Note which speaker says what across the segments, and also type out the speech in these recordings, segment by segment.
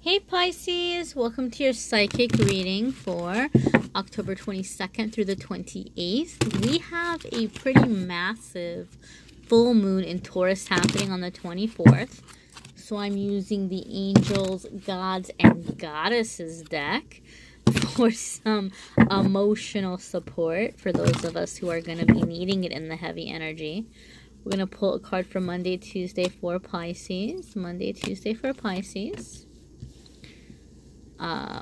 Speaker 1: Hey Pisces, welcome to your psychic reading for October 22nd through the 28th. We have a pretty massive full moon in Taurus happening on the 24th. So I'm using the Angels, Gods, and Goddesses deck for some emotional support for those of us who are going to be needing it in the heavy energy. We're going to pull a card for Monday, Tuesday for Pisces. Monday, Tuesday for Pisces.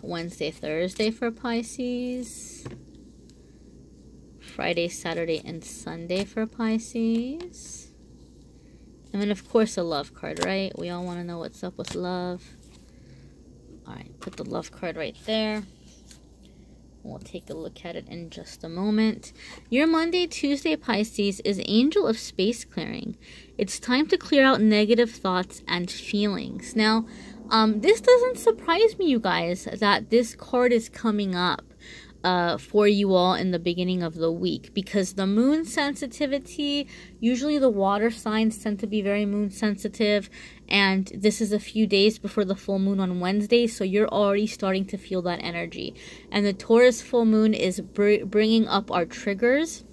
Speaker 1: Wednesday, Thursday for Pisces. Friday, Saturday, and Sunday for Pisces. And then, of course, a love card, right? We all want to know what's up with love. Alright, put the love card right there. We'll take a look at it in just a moment. Your Monday, Tuesday, Pisces is Angel of Space Clearing. It's time to clear out negative thoughts and feelings. Now, this doesn't surprise me, you guys, that this card is coming up for you all in the beginning of the week, because the moon sensitivity, usually the water signs tend to be very moon sensitive, and this is a few days before the full moon on Wednesday, so you're already starting to feel that energy. And the Taurus full moon is bringing up our triggers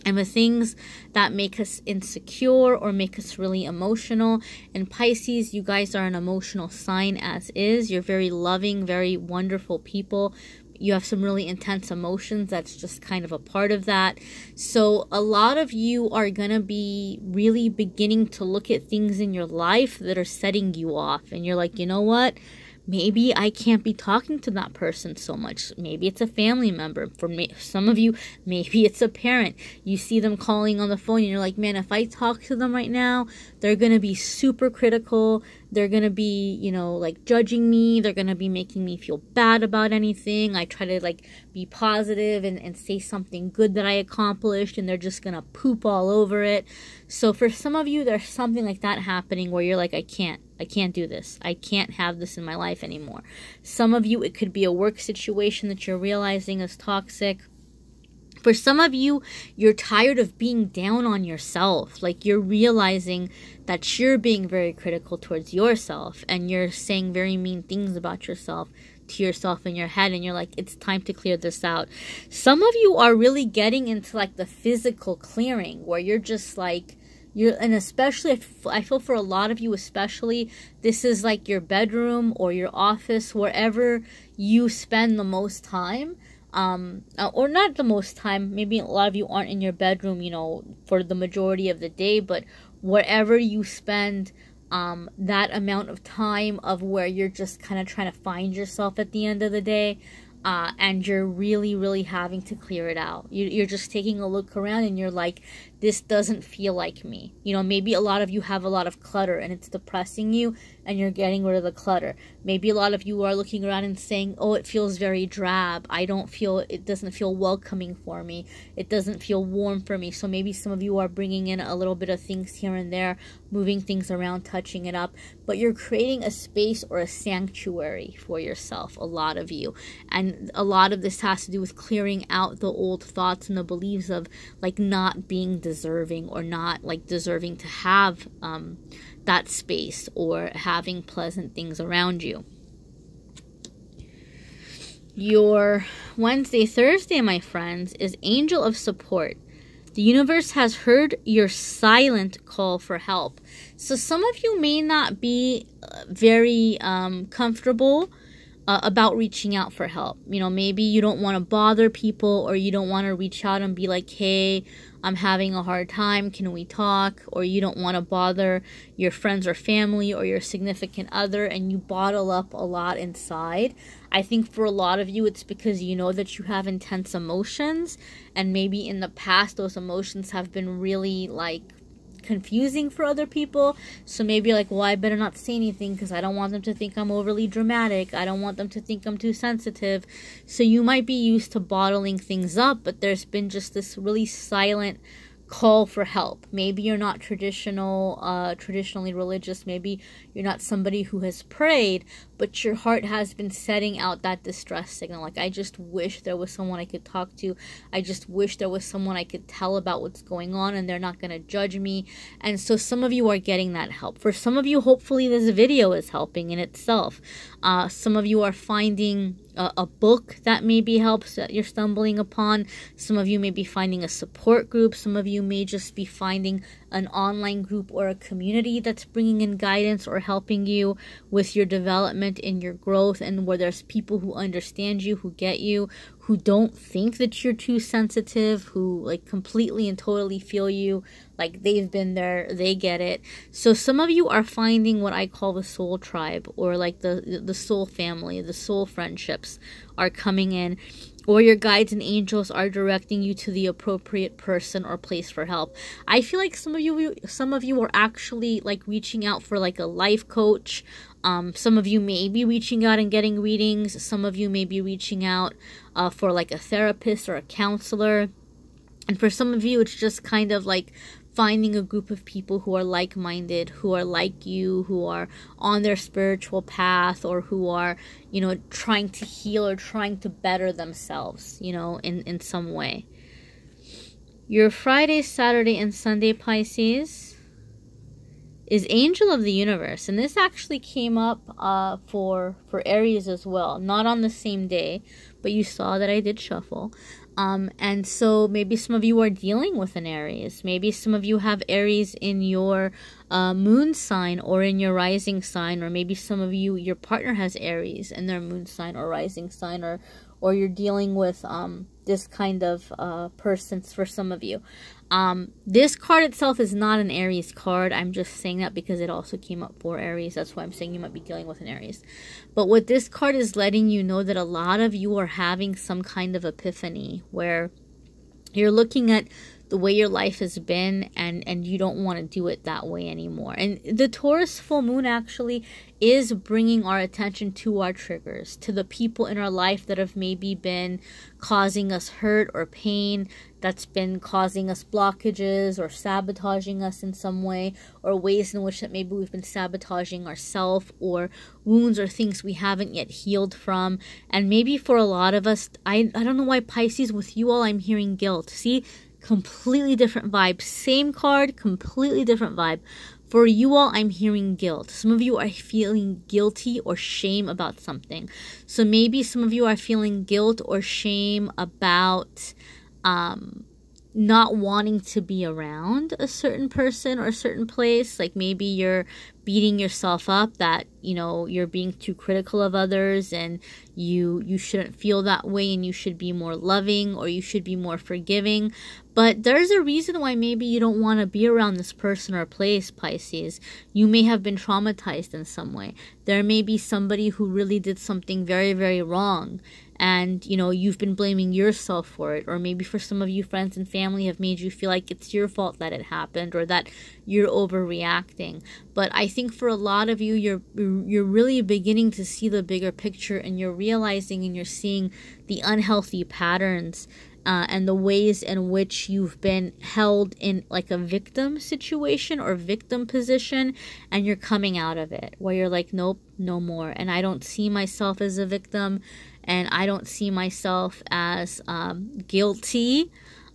Speaker 1: and the things that make us insecure or make us really emotional. And Pisces, you guys are an emotional sign as is. You're very loving, very wonderful people. You have some really intense emotions. That's just kind of a part of that. So a lot of you are going to be really beginning to look at things in your life that are setting you off. And you're like, you know what? Maybe I can't be talking to that person so much. Maybe it's a family member. For me, some of you, maybe it's a parent. You see them calling on the phone and you're like, man, if I talk to them right now, they're going to be super critical. They're going to be, you know, like judging me. They're going to be making me feel bad about anything. I try to like be positive and say something good that I accomplished, and they're just going to poop all over it. So for some of you, there's something like that happening where you're like, I can't do this. I can't have this in my life anymore. Some of you, it could be a work situation that you're realizing is toxic. For some of you, you're tired of being down on yourself. Like you're realizing that you're being very critical towards yourself and you're saying very mean things about yourself to yourself in your head, and you're like, it's time to clear this out. Some of you are really getting into like the physical clearing where you're just like, and especially, I feel for a lot of you especially, this is like your bedroom or your office, wherever you spend the most time. Or not the most time, maybe a lot of you aren't in your bedroom, you know, for the majority of the day, but wherever you spend that amount of time of where you're just kind of trying to find yourself at the end of the day, and you're really, really having to clear it out. You're just taking a look around and you're like, this doesn't feel like me. You know, maybe a lot of you have a lot of clutter and it's depressing you and you're getting rid of the clutter. Maybe a lot of you are looking around and saying, oh, it feels very drab. It doesn't feel welcoming for me. It doesn't feel warm for me. So maybe some of you are bringing in a little bit of things here and there, moving things around, touching it up, but you're creating a space or a sanctuary for yourself, a lot of you. And a lot of this has to do with clearing out the old thoughts and the beliefs of like not being deserving or not like deserving to have that space or having pleasant things around you. Your Wednesday, Thursday, my friends, is Angel of Support. The universe has heard your silent call for help. So some of you may not be very comfortable about reaching out for help. You know, maybe you don't want to bother people, or you don't want to reach out and be like, hey, I'm having a hard time, can we talk? Or you don't want to bother your friends or family or your significant other, and you bottle up a lot inside. I think for a lot of you, it's because you know that you have intense emotions, and maybe in the past those emotions have been really like confusing for other people. So maybe you're like, well, I better not say anything because I don't want them to think I'm overly dramatic. I don't want them to think I'm too sensitive. So you might be used to bottling things up, but there's been just this really silent call for help. Maybe you're not traditionally religious. Maybe you're not somebody who has prayed, but your heart has been setting out that distress signal. Like, I just wish there was someone I could talk to. I just wish there was someone I could tell about what's going on and they're not going to judge me. And so some of you are getting that help. For some of you, hopefully this video is helping in itself. Some of you are finding a book that maybe helps that you're stumbling upon. Some of you may be finding a support group. Some of you may just be finding an online group or a community that's bringing in guidance or helping you with your development and your growth, and where there's people who understand you, who get you, who don't think that you're too sensitive, who like completely and totally feel you, like they've been there, they get it. So some of you are finding what I call the soul tribe, or like the soul family, the soul friendships are coming in, or your guides and angels are directing you to the appropriate person or place for help. I feel like some of you are actually like reaching out for like a life coach. Some of you may be reaching out and getting readings. Some of you may be reaching out for like a therapist or a counselor. And for some of you, it's just kind of like finding a group of people who are like-minded, who are like you, who are on their spiritual path, or who are, you know, trying to heal or trying to better themselves, you know, in some way. Your Friday, Saturday, and Sunday, Pisces, is Angel of the Universe. And this actually came up for Aries as well. Not on the same day, but you saw that I did shuffle. And so maybe some of you are dealing with an Aries. Maybe some of you have Aries in your moon sign or in your rising sign. Or maybe some of you, your partner has Aries in their moon sign or rising sign. Or you're dealing with this kind of person for some of you. This card itself is not an Aries card. I'm just saying that because it also came up for Aries. That's why I'm saying you might be dealing with an Aries. But what this card is letting you know, that a lot of you are having some kind of epiphany where you're looking at the way your life has been, and you don't want to do it that way anymore. And the Taurus full moon actually is bringing our attention to our triggers, to the people in our life that have maybe been causing us hurt or pain, that's been causing us blockages or sabotaging us in some way, or ways in which that maybe we've been sabotaging ourselves, or wounds or things we haven't yet healed from. And maybe for a lot of us, I don't know why, Pisces, with you all I'm hearing guilt. See? Completely different vibe. Same card, completely different vibe. For you all, I'm hearing guilt. Some of you are feeling guilty or shame about something. So maybe some of you are feeling guilt or shame about not wanting to be around a certain person or a certain place. Like maybe you're beating yourself up that, you know, you're being too critical of others, and you shouldn't feel that way, and you should be more loving, or you should be more forgiving. But there's a reason why maybe you don't want to be around this person or place, Pisces. You may have been traumatized in some way. There may be somebody who really did something very, very wrong, and, you know, you've been blaming yourself for it. Or maybe for some of you, friends and family have made you feel like it's your fault that it happened, or that you're overreacting. But I think for a lot of you, you're really beginning to see the bigger picture, and you're realizing and you're seeing the unhealthy patterns and the ways in which you've been held in like a victim situation or victim position, and you're coming out of it, where you're like, nope, no more. And I don't see myself as a victim, and I don't see myself as guilty.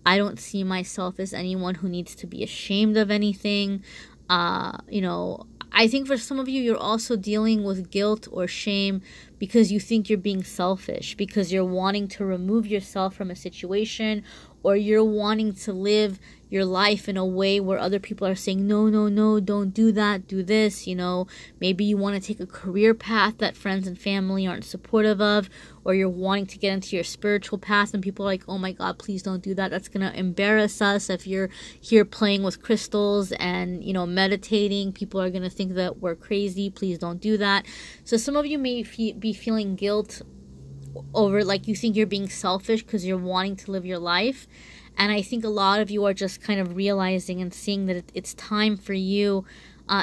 Speaker 1: I don't see myself as anyone who needs to be ashamed of anything. You know, I think for some of you, you're also dealing with guilt or shame because you think you're being selfish, because you're wanting to remove yourself from a situation, or you're wanting to live your life in a way where other people are saying, no, no, no, don't do that, do this. You know, maybe you want to take a career path that friends and family aren't supportive of, or you're wanting to get into your spiritual path, and people are like, oh my God, please don't do that. That's going to embarrass us. If you're here playing with crystals and, you know, meditating, people are going to think that we're crazy. Please don't do that. So some of you may be feeling guilt over, like, you think you're being selfish because you're wanting to live your life. And I think a lot of you are just kind of realizing and seeing that it's time for you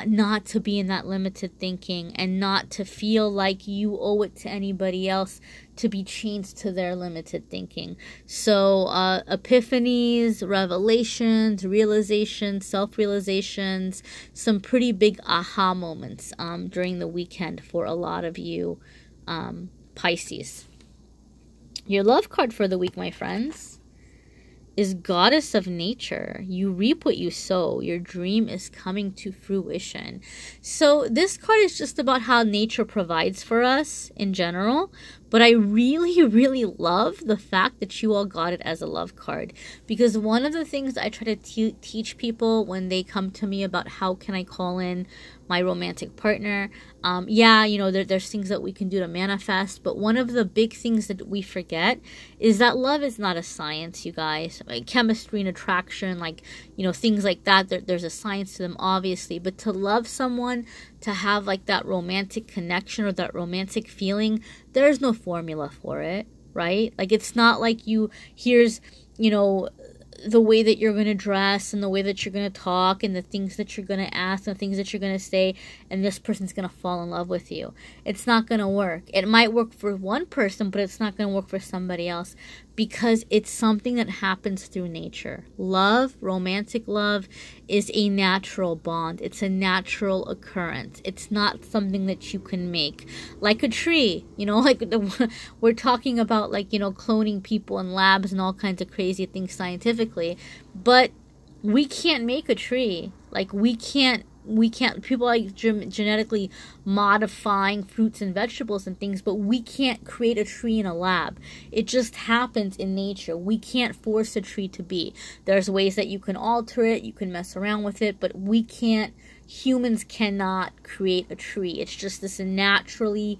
Speaker 1: not to be in that limited thinking, and not to feel like you owe it to anybody else to be chained to their limited thinking. So epiphanies, revelations, realizations, self-realizations, some pretty big aha moments during the weekend for a lot of you Pisces. Your love card for the week, my friends, is goddess of nature. You reap what you sow. Your dream is coming to fruition. So this card is just about how nature provides for us in general. But I really, really love the fact that you all got it as a love card. Because one of the things I try to teach people when they come to me about how can I call in my romantic partner, yeah, you know, there's things that we can do to manifest. But one of the big things that we forget is that love is not a science, you guys. Like chemistry and attraction, like, you know, things like that. There's a science to them, obviously. But to love someone, to have like that romantic connection or that romantic feeling, there's no formula for it, right? Like it's not like here's, you know, the way that you're going to dress and the way that you're going to talk and the things that you're going to ask and the things that you're going to say, and this person's going to fall in love with you. It's not going to work. It might work for one person, but it's not going to work for somebody else, because it's something that happens through nature. Love, romantic love, is a natural bond. It's a natural occurrence. It's not something that you can make. Like a tree, you know, like we're talking about, like, you know, cloning people in labs and all kinds of crazy things scientifically, but we can't make a tree. Like we can't, people like genetically modifying fruits and vegetables and things, but we can't create a tree in a lab. It just happens in nature. We can't force a tree to be. There's ways that you can alter it, you can mess around with it, but we can't, humans cannot create a tree. It's just this naturally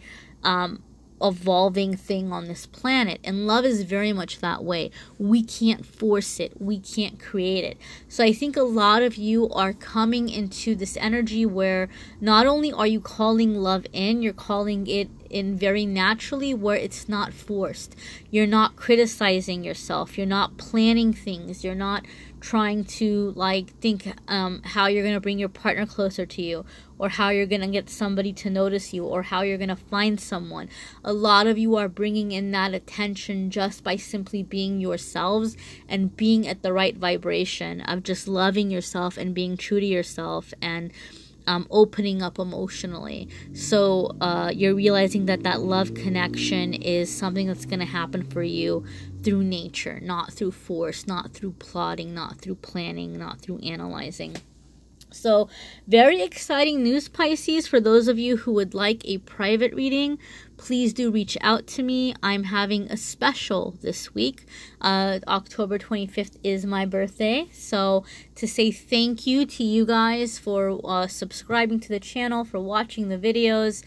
Speaker 1: evolving thing on this planet, and love is very much that way. We can't force it, we can't create it. So I think a lot of you are coming into this energy where not only are you calling love in, you're calling it in very naturally, where it's not forced. You're not criticizing yourself, you're not planning things, you're not trying to like think how you're going to bring your partner closer to you, or how you're going to get somebody to notice you, or how you're going to find someone. A lot of you are bringing in that attention just by simply being yourselves and being at the right vibration of just loving yourself and being true to yourself and opening up emotionally. So you're realizing that that love connection is something that's going to happen for you through nature, not through force, not through plotting, not through planning, not through analyzing. So very exciting news, Pisces. For those of you who would like a private reading, please do reach out to me. I'm having a special this week. October 25th is my birthday. So to say thank you to you guys for subscribing to the channel, for watching the videos,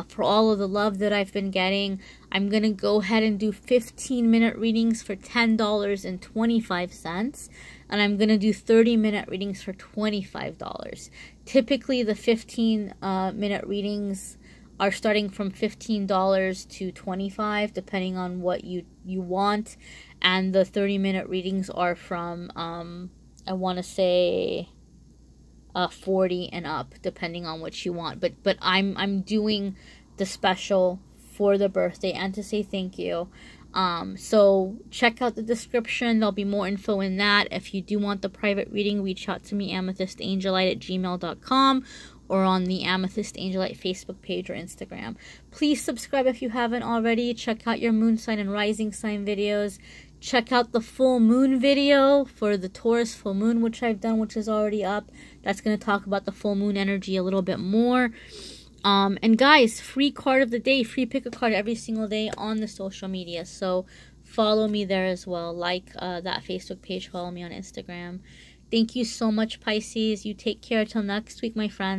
Speaker 1: for all of the love that I've been getting, I'm going to go ahead and do 15-minute readings for $10.25. And I'm going to do 30-minute readings for $25. Typically, the 15-minute readings are starting from $15 to $25, depending on what you want. And the 30-minute readings are from, I want to say, 40 and up, depending on what you want. But I'm doing the special for the birthday and to say thank you. So check out the description. There'll be more info in that. If you do want the private reading, reach out to me, AmethystAngelLight@gmail.com, or on the Amethyst Angel Light Facebook page or Instagram. Please subscribe if you haven't already. Check out your moon sign and rising sign videos. Check out the full moon video for the Taurus full moon, which I've done, which is already up. That's going to talk about the full moon energy a little bit more. And guys, free card of the day, free pick a card every single day on the social media. So follow me there as well. Like that Facebook page, follow me on Instagram. Thank you so much, Pisces. You take care till next week, my friends.